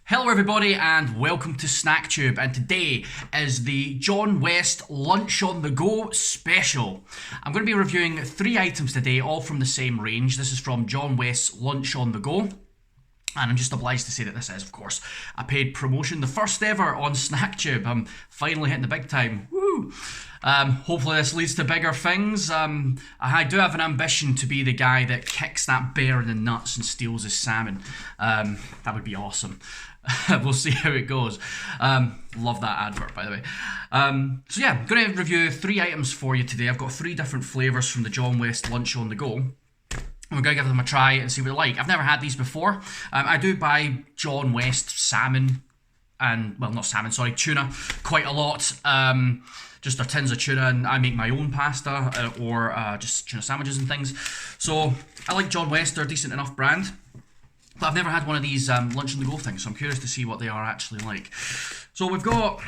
Hello everybody and welcome to SnackTube, and today is the John West Lunch on the Go special. I'm going to be reviewing 3 items today, all from the same range. This is from John West's Lunch on the Go. And I'm just obliged to say that this is, of course, a paid promotion. The first ever on SnackTube. I'm finally hitting the big time. Woo! Hopefully this leads to bigger things. I do have an ambition to be the guy that kicks that bear in the nuts and steals his salmon. That would be awesome. We'll see how it goes. Love that advert, by the way. So yeah, I'm going to review 3 items for you today. I've got 3 different flavours from the John West Lunch on the Go. We're going to give them a try and see what they're like. I've never had these before. I do buy John West salmon and, well, not salmon, sorry, tuna quite a lot. Just their tins of tuna, and I make my own pasta or just tuna sandwiches and things. So I like John West. They're a decent enough brand. But I've never had one of these lunch on the go things, so I'm curious to see what they are actually like. So we've got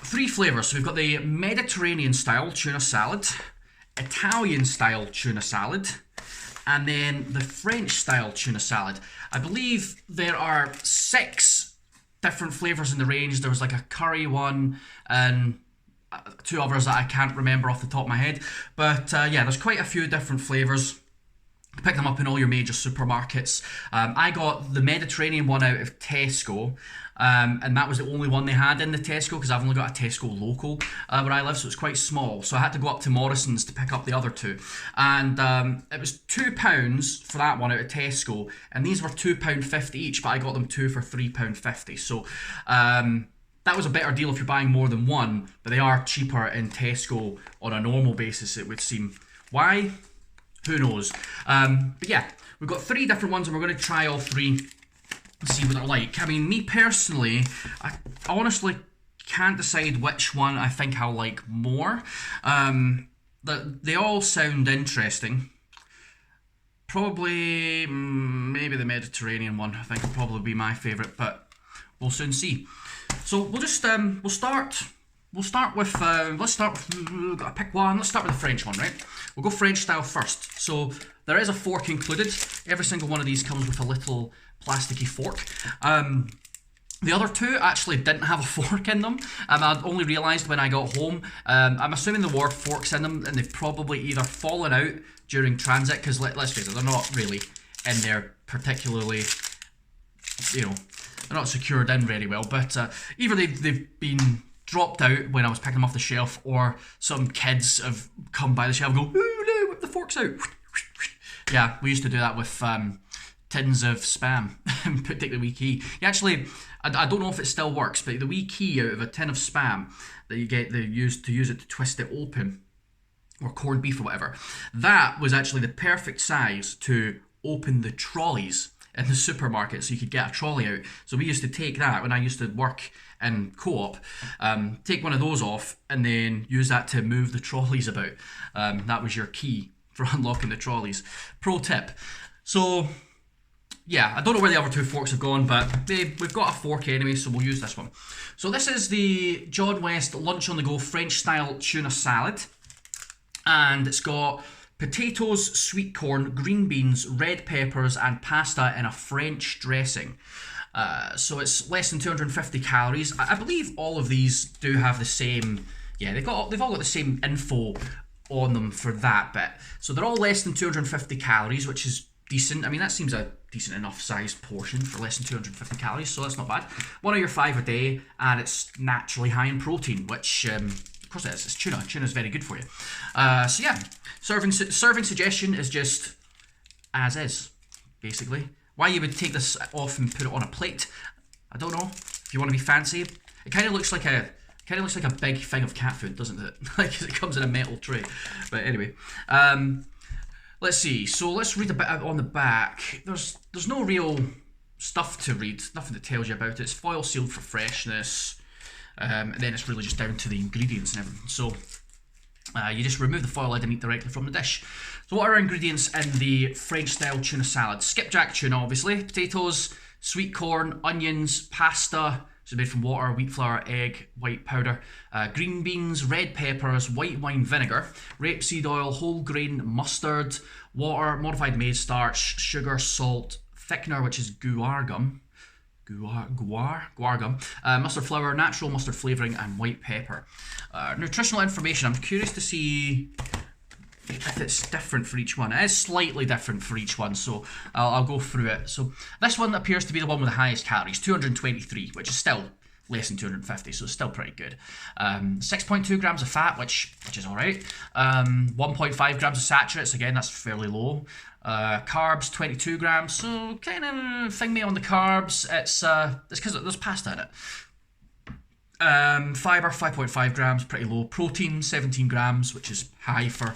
3 flavours. So we've got the Mediterranean style tuna salad, Italian style tuna salad, and then the French style tuna salad. I believe there are 6 different flavours in the range. There was like a curry one and 2 others that I can't remember off the top of my head. But yeah, there's quite a few different flavours. Pick them up in all your major supermarkets. I got the Mediterranean one out of Tesco, and that was the only one they had in the Tesco because I've only got a Tesco local where I live, so it's quite small. So I had to go up to Morrison's to pick up the other 2, and it was £2 for that one out of Tesco, and these were £2.50 each, but I got them 2 for £3.50. So that was a better deal if you're buying more than one, but they are cheaper in Tesco on a normal basis, it would seem. Why? Who knows? But yeah, we've got 3 different ones and we're going to try all 3 and see what they're like. I mean, me personally, I honestly can't decide which one I think I'll like more. They all sound interesting. Probably, maybe the Mediterranean one I think will probably be my favourite, but we'll soon see. So we'll just, we'll start with, gotta pick one. Let's start with the French one, right? We'll go French style first. So there is a fork included. Every single one of these comes with a little plasticky fork. The other 2 actually didn't have a fork in them. I only realised when I got home. I'm assuming there were forks in them and they've probably either fallen out during transit, because let's face it, they're not really in there particularly, you know, they're not secured in very well, but either they've been dropped out when I was picking them off the shelf, or some kids have come by the shelf and go, "Oh no, whip the forks out." Yeah, we used to do that with tins of Spam, take the wee key. You actually, I don't know if it still works, but the wee key out of a tin of Spam that you get, they use it to twist it open, or corned beef or whatever, that was actually the perfect size to open the trolleys in the supermarket, so you could get a trolley out. So we used to take that when I used to work in Co-op, take one of those off and then use that to move the trolleys about. That was your key for unlocking the trolleys. Pro tip. So yeah, I don't know where the other 2 forks have gone, but we've got a fork anyway, so we'll use this one. So this is the John West Lunch on the Go French style tuna salad, and it's got potatoes, sweet corn, green beans, red peppers, and pasta in a French dressing. So it's less than 250 calories. I believe all of these do have the same, yeah, they've all got the same info on them for that bit. So they're all less than 250 calories, which is decent. I mean, that seems a decent enough sized portion for less than 250 calories, so that's not bad. 1 of your 5 a day, and it's naturally high in protein, which of course it is. It's tuna. Tuna's very good for you. So yeah, serving suggestion is just as is, basically. Why you would take this off and put it on a plate, I don't know. If you want to be fancy, it kind of looks like a big thing of cat food, doesn't it? Like, it comes in a metal tray. But anyway, let's see. So let's read a bit on the back. There's no real stuff to read. Nothing that tells you about it. It's foil sealed for freshness. And then it's really just down to the ingredients and everything. So you just remove the foil lid and eat directly from the dish. So what are our ingredients in the French style tuna salad? Skipjack tuna, obviously, potatoes, sweet corn, onions, pasta, so made from water, wheat flour, egg, white powder, green beans, red peppers, white wine vinegar, rapeseed oil, whole grain mustard, water, modified maize starch, sugar, salt, thickener, which is guar gum, guar gum, mustard flour, natural mustard flavouring, and white pepper. Nutritional information. I'm curious to see if it's different for each one. It is slightly different for each one, so I'll go through it. So this one appears to be the one with the highest calories, 223, which is still less than 250, so it's still pretty good. 6.2 grams of fat, which is all right. 1.5 grams of saturates, again, that's fairly low. Carbs, 22 grams, so kind of thing me on the carbs. It's because there's pasta in it. Fiber, 5.5 grams, pretty low. Protein, 17 grams, which is high for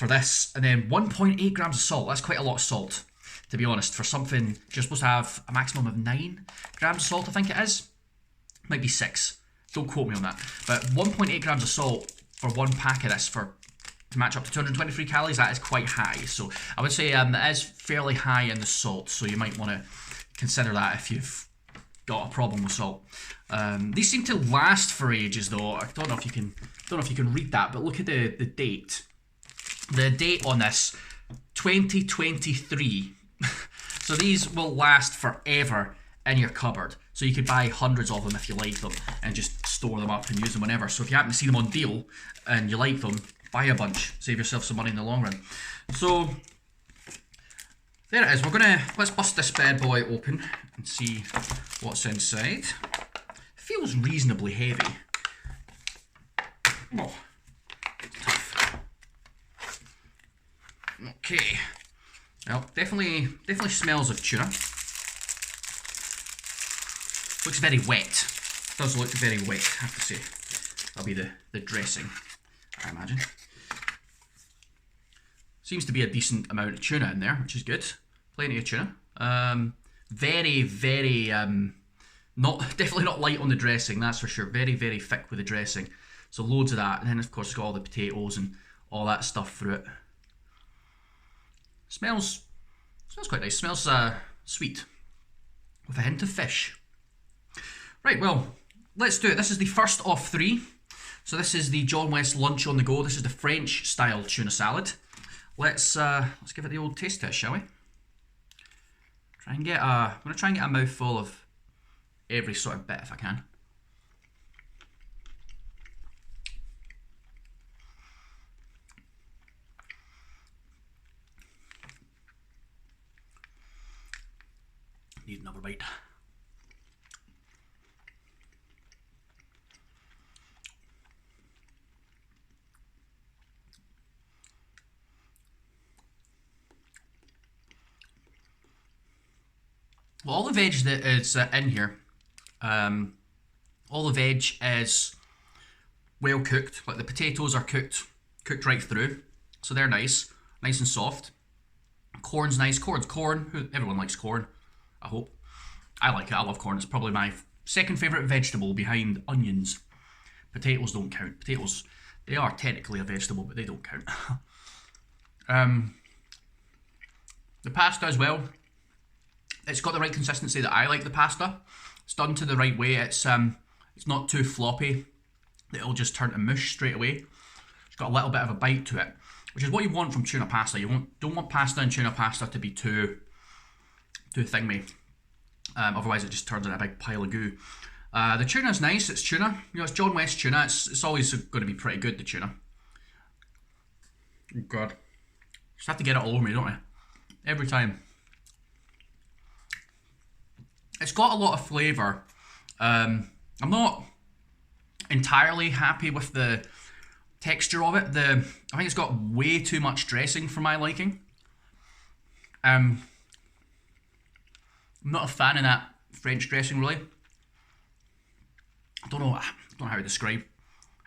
this. And then 1.8 grams of salt. That's quite a lot of salt, to be honest. For something, you're supposed to have a maximum of 9 grams of salt, I think it is. Might be 6. Don't quote me on that. But 1.8 grams of salt for one pack of this to match up to 223 calories, that is quite high. So I would say it is fairly high in the salt. So you might want to consider that if you've got a problem with salt. These seem to last for ages, though. I don't know if you can read that, but look at the date. The date on this, 2023. So these will last forever in your cupboard. So you could buy hundreds of them if you like them and just store them up and use them whenever. So if you happen to see them on deal and you like them, buy a bunch. Save yourself some money in the long run. So there it is. Let's bust this bad boy open and see what's inside. Feels reasonably heavy. Oh, tough. Okay. Well, definitely smells of tuna. Looks very wet. Does look very wet, I have to say. That'll be the dressing, I imagine. Seems to be a decent amount of tuna in there, which is good. Plenty of tuna. Very, very, definitely not light on the dressing, that's for sure. Very, very thick with the dressing. So loads of that. And then, of course, it's got all the potatoes and all that stuff through it. Smells quite nice. Smells sweet with a hint of fish. Right, well, let's do it. This is the first of 3. So this is the John West lunch on the go. This is the French style tuna salad. Let's give it the old taste test, shall we? I'm gonna try and get a mouthful of every sort of bit if I can. Need another bite. Well, all the veg that is in here, all the veg is well cooked. Like the potatoes are cooked right through, so they're nice and soft. Corn's nice. Corn's corn. Everyone likes corn, I hope. I like it. I love corn. It's probably my second favourite vegetable behind onions. Potatoes don't count. Potatoes, they are technically a vegetable, but they don't count. The pasta as well. It's got the right consistency that I like the pasta. It's done to the right way. It's not too floppy that it'll just turn to mush straight away. It's got a little bit of a bite to it, which is what you want from tuna pasta. You don't want pasta and tuna pasta to be too thingy. Otherwise it just turns into a big pile of goo. The tuna's nice. It's tuna. You know, it's John West tuna. It's always going to be pretty good, the tuna. Oh God. Just have to get it all over me, don't I? Every time. It's got a lot of flavour. I'm not entirely happy with the texture of it. I think it's got way too much dressing for my liking. I'm not a fan of that French dressing, really. I don't know how to describe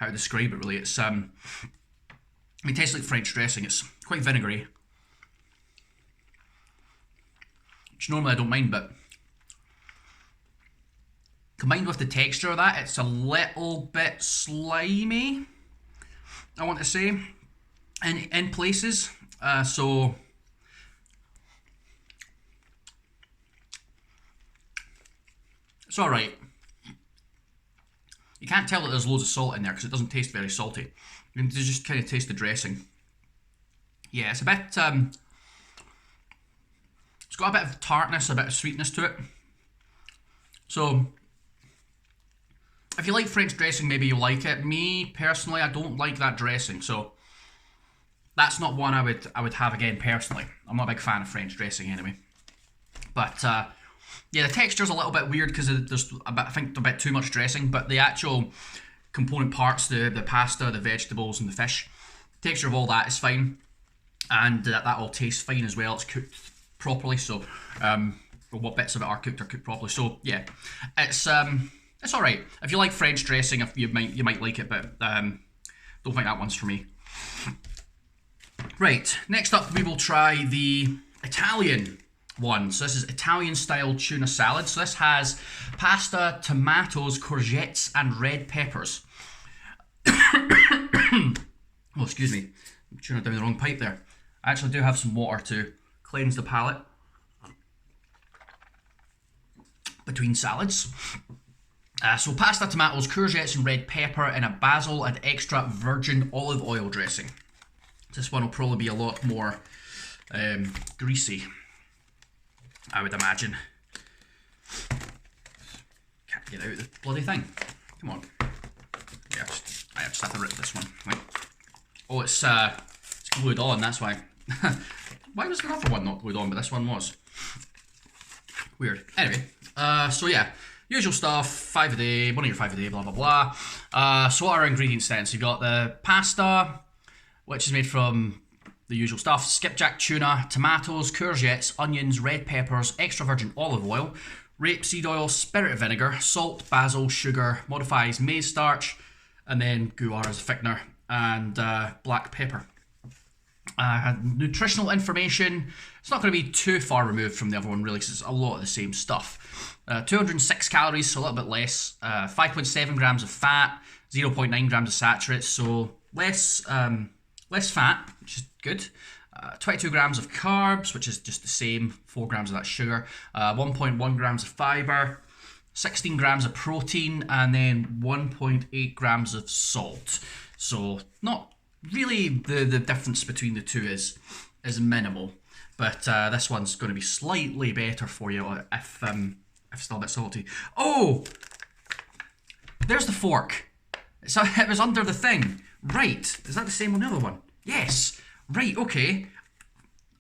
it really. It's it tastes like French dressing. It's quite vinegary, which normally I don't mind, but combined with the texture of that, it's a little bit slimy, I want to say, in places. So it's alright. You can't tell that there's loads of salt in there because it doesn't taste very salty. You can just kind of taste the dressing. Yeah, it's a bit, it's got a bit of tartness, a bit of sweetness to it. So if you like French dressing, maybe you'll like it. Me personally, I don't like that dressing, so that's not one I would have again personally. I'm not a big fan of French dressing anyway. But yeah, the texture's a little bit weird because there's I think a bit too much dressing, but the actual component parts, the pasta, the vegetables, and the fish, texture of all that is fine, and that all tastes fine as well. It's cooked properly, so what bits of it are cooked properly. So yeah, it's all right. If you like French dressing, you might like it, but don't think that one's for me. Right, next up we will try the Italian one. So this is Italian style tuna salad. So this has pasta, tomatoes, courgettes, and red peppers. Oh, excuse me, I'm tuning down the wrong pipe there. I actually do have some water to cleanse the palate between salads. So pasta, tomatoes, courgettes, and red pepper in a basil and extra virgin olive oil dressing. This one will probably be a lot more greasy, I would imagine. Can't get out the bloody thing. Come on. Yeah, I just have to rip this one. Right. Oh, it's glued on, that's why. Why was the other one not glued on, but this one was? Weird. Anyway, so yeah, usual stuff, 5 a day, one of your 5 a day, blah, blah, blah. So what are our ingredients then? So you've got the pasta, which is made from the usual stuff: skipjack tuna, tomatoes, courgettes, onions, red peppers, extra virgin olive oil, rapeseed oil, spirit of vinegar, salt, basil, sugar, modifies maize starch, and then guar as a thickener, and black pepper. Nutritional information, it's not going to be too far removed from the other one really, because it's a lot of the same stuff. 206 calories, so a little bit less. 5.7 grams of fat, 0.9 grams of saturates, so less fat, which is good. 22 grams of carbs, which is just the same, 4 grams of that sugar. 1.1 grams of fiber, 16 grams of protein, and then 1.8 grams of salt. So not really, the difference between the two is minimal, but this one's going to be slightly better for you if still a bit salty. Oh, there's the fork. It was under the thing. Right, is that the same on the other one? Yes. Right, okay.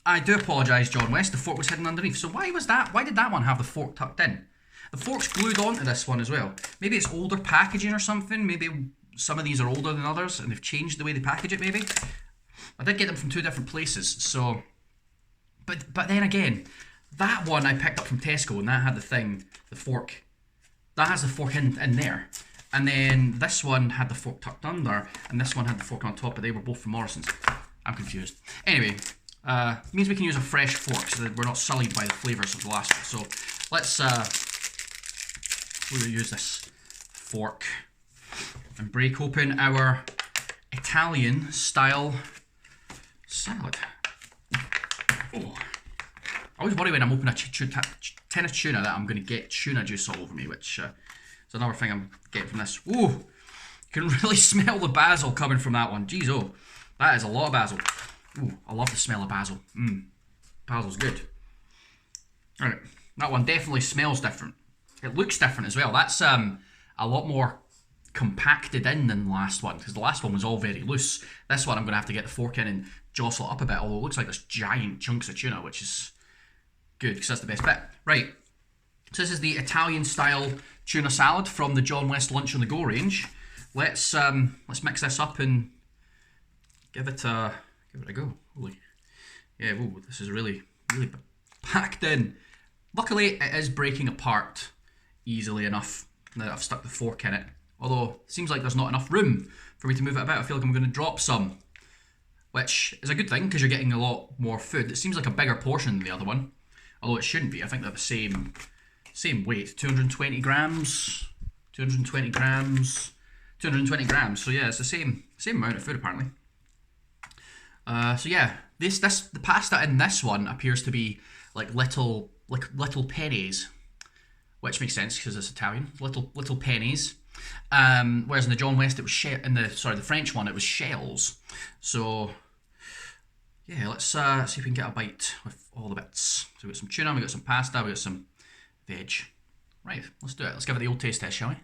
I do apologise, John West. The fork was hidden underneath. So why was that? Why did that one have the fork tucked in? The fork's glued onto this one as well. Maybe it's older packaging or something. Maybe some of these are older than others and they've changed the way they package it, maybe. I did get them from 2 different places, so... But then again, that one I picked up from Tesco and that had the fork. That has the fork in there. And then this one had the fork tucked under, and this one had the fork on top, but they were both from Morrison's. I'm confused. Anyway, means we can use a fresh fork so that we're not sullied by the flavours of the last one. So let's we'll use this fork and break open our Italian style salad. Oh, I always worry when I'm opening a tin of tuna that I'm going to get tuna juice all over me, which is another thing I'm getting from this. Ooh, you can really smell the basil coming from that one. Jeez, oh, that is a lot of basil. Ooh, I love the smell of basil. Basil's good. Alright, that one definitely smells different. It looks different as well. That's a lot more compacted in than the last one, because the last one was all very loose. This one I'm going to have to get the fork in and jostle it up a bit, although it looks like there's giant chunks of tuna, which is good, because that's the best bit. Right, so this is the Italian style tuna salad from the John West Lunch on the Go range. Let's mix this up and give it a go. Holy, yeah, whoa, this is really packed in. Luckily, it is breaking apart easily enough now that I've stuck the fork in it. Although, it seems like there's not enough room for me to move it about. I feel like I'm going to drop some, which is a good thing because you're getting a lot more food. It seems like a bigger portion than the other one, although it shouldn't be. I think they're the same weight, 220 grams, 220 grams, 220 grams. So yeah, it's the same amount of food apparently. So yeah, the pasta in this one appears to be like little pennies, which makes sense because it's Italian. Little pennies. Whereas in the John West it was the French one it was shells. So yeah, let's see if we can get a bite with all the bits. So we got some tuna, we got some pasta, we got some veg. Right, let's do it. Let's give it the old taste test, shall we?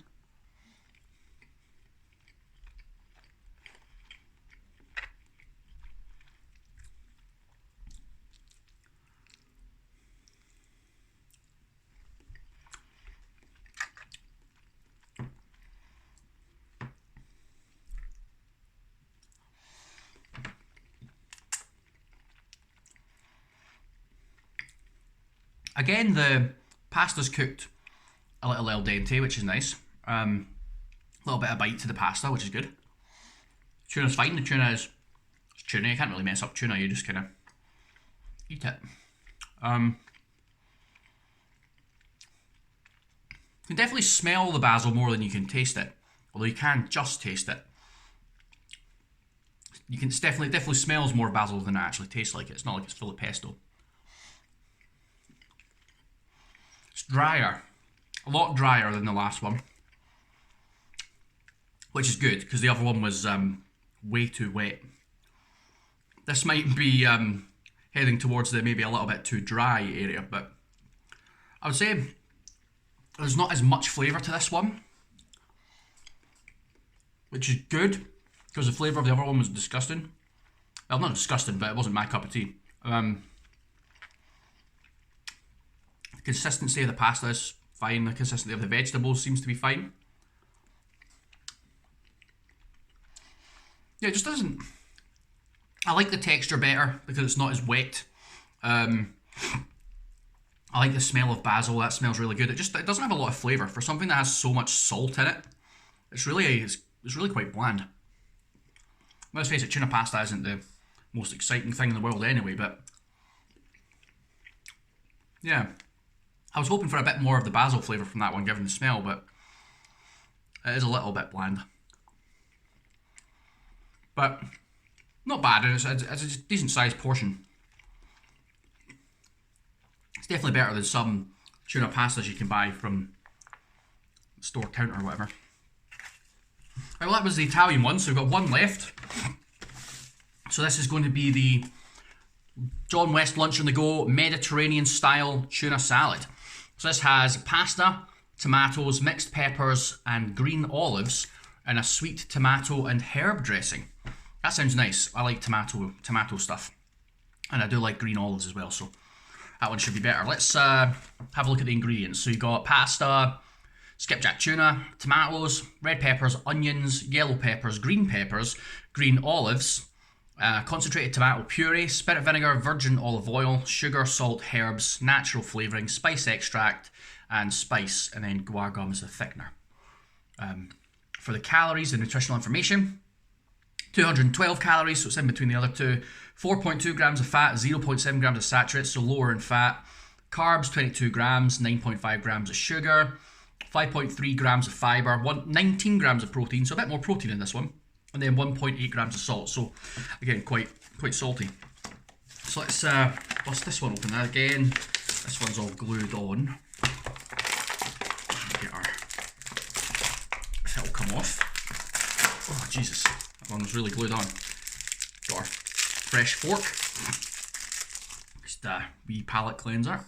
Again, the pasta's cooked a little al dente, which is nice. A little bit of bite to the pasta, which is good. Tuna's fine. The tuna is tuna. You can't really mess up tuna. You just kind of eat it. You can definitely smell the basil more than you can taste it. Although you can just taste it. You can definitely smells more basil than it actually tastes like it. It's not like it's full of pesto. It's drier. A lot drier than the last one. Which is good, because the other one was way too wet. This might be heading towards the maybe a little bit too dry area, but I would say there's not as much flavour to this one. Which is good, because the flavour of the other one was disgusting. Well, not disgusting, but it wasn't my cup of tea. The consistency of the pasta is fine. The consistency of the vegetables seems to be fine. Yeah, it just doesn't... I like the texture better because it's not as wet. I like the smell of basil. That smells really good. It doesn't have a lot of flavour for something that has so much salt in it. It's really quite bland. Let's face it, tuna pasta isn't the most exciting thing in the world anyway, but yeah, I was hoping for a bit more of the basil flavour from that one, given the smell, but it is a little bit bland. But not bad, and it's a decent sized portion. It's definitely better than some tuna pastas you can buy from the store counter or whatever. Right, well, that was the Italian one, so we've got one left. So this is going to be the John West Lunch on the Go Mediterranean style tuna salad. So this has pasta, tomatoes, mixed peppers and green olives and a sweet tomato and herb dressing. That sounds nice. I like tomato stuff. And I do like green olives as well, so that one should be better. Let's have a look at the ingredients. So you got pasta, skipjack tuna, tomatoes, red peppers, onions, yellow peppers, green olives, concentrated tomato puree, spirit vinegar, virgin olive oil, sugar, salt, herbs, natural flavouring, spice extract, and spice, and then guar gum is the thickener. For the calories and nutritional information, 212 calories, so it's in between the other two, 4.2 grams of fat, 0.7 grams of saturates, so lower in fat, carbs 22 grams, 9.5 grams of sugar, 5.3 grams of fibre, 19 grams of protein, so a bit more protein in this one, and then 1.8 grams of salt, so again quite salty. So let's bust this one open. Again, this one's all glued on. Get our, if it'll come off. Oh Jesus, that one was really glued on. Got our fresh fork. Just a wee palate cleanser.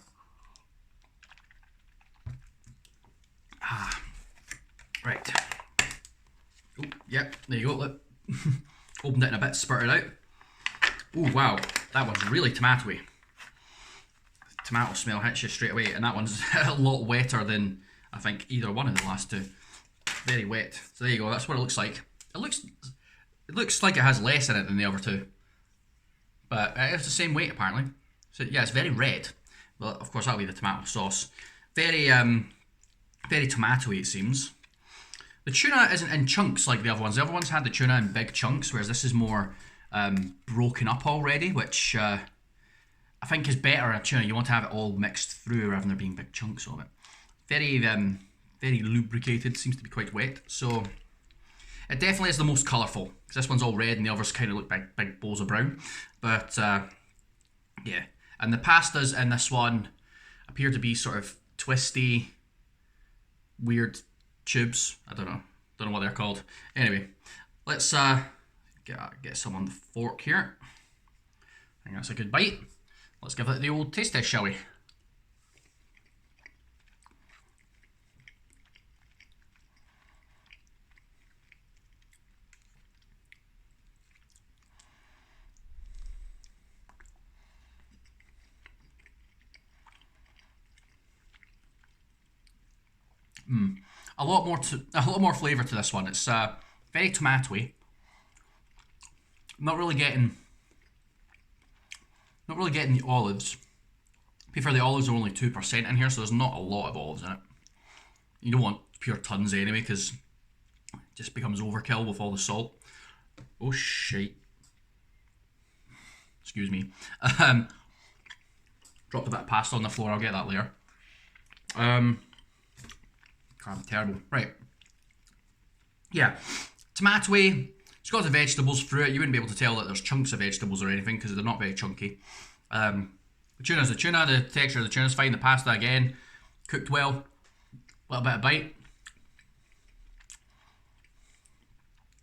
Right. Oh, yep, there you go. Look. Opened it in a bit, spurted out. Oh wow, that one's really tomatoey. Tomato smell hits you straight away, and that one's a lot wetter than I think either one of the last two. Very wet. So there you go. That's what it looks like. It looks like it has less in it than the other two, but it's the same weight apparently. So yeah, it's very red. Well, of course that'll be the tomato sauce. Very tomatoey it seems. The tuna isn't in chunks like the other ones. The other ones had the tuna in big chunks, whereas this is more broken up already, which I think is better in tuna. You want to have it all mixed through rather than there being big chunks of it. Very lubricated, seems to be quite wet. So it definitely is the most colourful, because this one's all red and the others kind of look like big bowls of brown. But yeah, and the pastas in this one appear to be sort of twisty, weird tubes. I don't know what they're called. Anyway, let's get some on the fork here. I think that's a good bite. Let's give it the old taste test, shall we? A lot more flavour to this one. It's very tomatoey. Not really getting the olives. To be fair, the olives are only 2% in here, so there's not a lot of olives in it. You don't want pure tons anyway, because it just becomes overkill with all the salt. Oh shit. Excuse me. Dropped a bit of pasta on the floor, I'll get that later. God, terrible. Right. Yeah. Tomatoey. It's got the vegetables through it. You wouldn't be able to tell that there's chunks of vegetables or anything because they're not very chunky. The tuna's the tuna. The texture of the tuna's fine. The pasta, again, cooked well. A little bit of bite.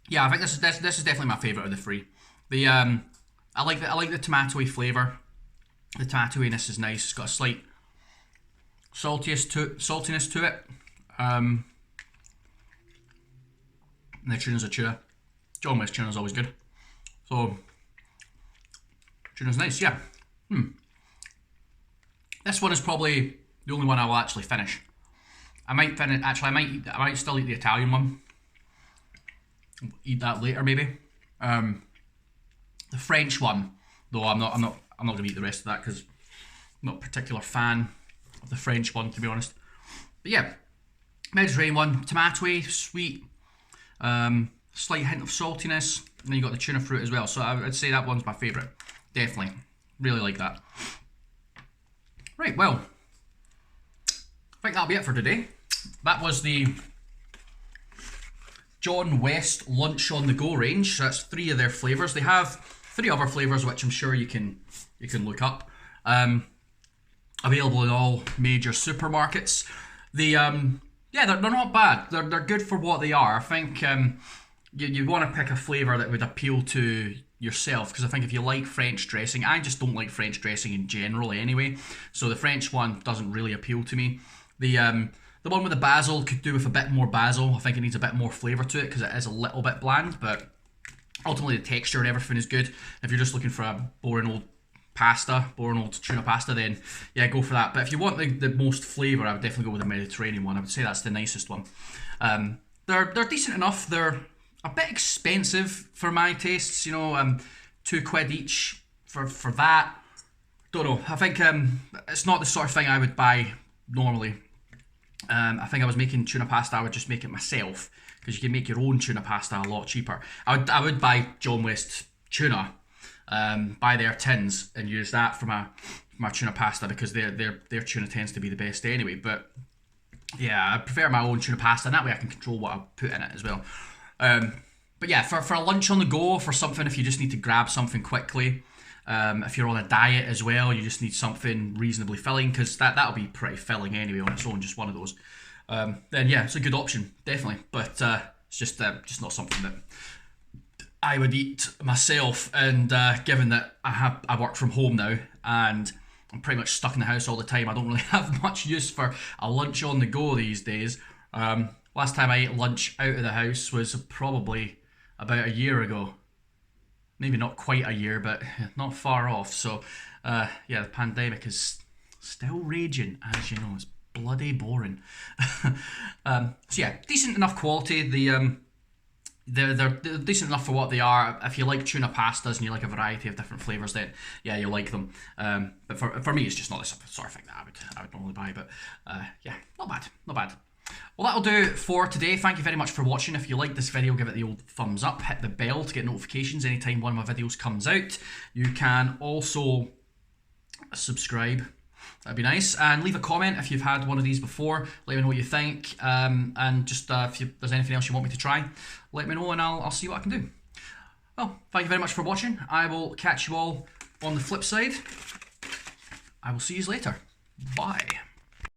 Yeah, I think this is definitely my favourite of the three. The I like the tomatoey flavour. The tomatoiness is nice. It's got a slight saltiness to it. And the tuna's a tuna. John West tuna's always good. So tuna's nice, yeah. This one is probably the only one I will actually finish. I might finish. Actually, I might still eat the Italian one. Eat that later, maybe. The French one, though, I'm not going to eat the rest of that because I'm not a particular fan of the French one, to be honest. But yeah, Mediterranean one, tomatoey, sweet, slight hint of saltiness, and then you got the tuna fruit as well. So I would say that one's my favourite. Definitely, really like that. Right, well, I think that'll be it for today. That was the John West Lunch on the Go range. So that's 3 of their flavours. They have 3 other flavours which I'm sure you can look up. Available in all major supermarkets. Yeah, they're not bad. They're good for what they are. I think you want to pick a flavour that would appeal to yourself, because I think if you like French dressing, I just don't like French dressing in general anyway. So the French one doesn't really appeal to me. The one with the basil could do with a bit more basil. I think it needs a bit more flavour to it because it is a little bit bland, but ultimately the texture and everything is good. If you're just looking for a boring old tuna pasta, then yeah, go for that. But if you want the most flavour, I would definitely go with the Mediterranean one. I would say that's the nicest one. They're decent enough. They're a bit expensive for my tastes, you know, £2 each for that. Don't know. I think it's not the sort of thing I would buy normally. I think I was making tuna pasta, I would just make it myself because you can make your own tuna pasta a lot cheaper. I would buy John West tuna, buy their tins and use that for my tuna pasta because their tuna tends to be the best anyway. But yeah, I prefer my own tuna pasta, and that way I can control what I put in it as well. But yeah, for a lunch on the go, for something if you just need to grab something quickly. If you're on a diet as well, you just need something reasonably filling, because that'll be pretty filling anyway on its own, just one of those. Then yeah, it's a good option, definitely. But it's just not something that I would eat myself. And given that I work from home now and I'm pretty much stuck in the house all the time, I don't really have much use for a lunch on the go these days. Last time I ate lunch out of the house was probably about a year ago. Maybe not quite a year, but not far off. So, yeah, the pandemic is still raging, as you know. It's bloody boring. So yeah, decent enough quality. They're decent enough for what they are. If you like tuna pastas and you like a variety of different flavours, then yeah, you'll like them. But for me, it's just not the sort of thing that I would normally buy. But yeah, not bad. Well, that'll do it for today. Thank you very much for watching. If you like this video, give it the old thumbs up. Hit the bell to get notifications anytime one of my videos comes out. You can also subscribe. That'd be nice. And leave a comment if you've had one of these before. Let me know what you think. And just if there's anything else you want me to try, let me know and I'll see what I can do. Well, thank you very much for watching. I will catch you all on the flip side. I will see you later. Bye.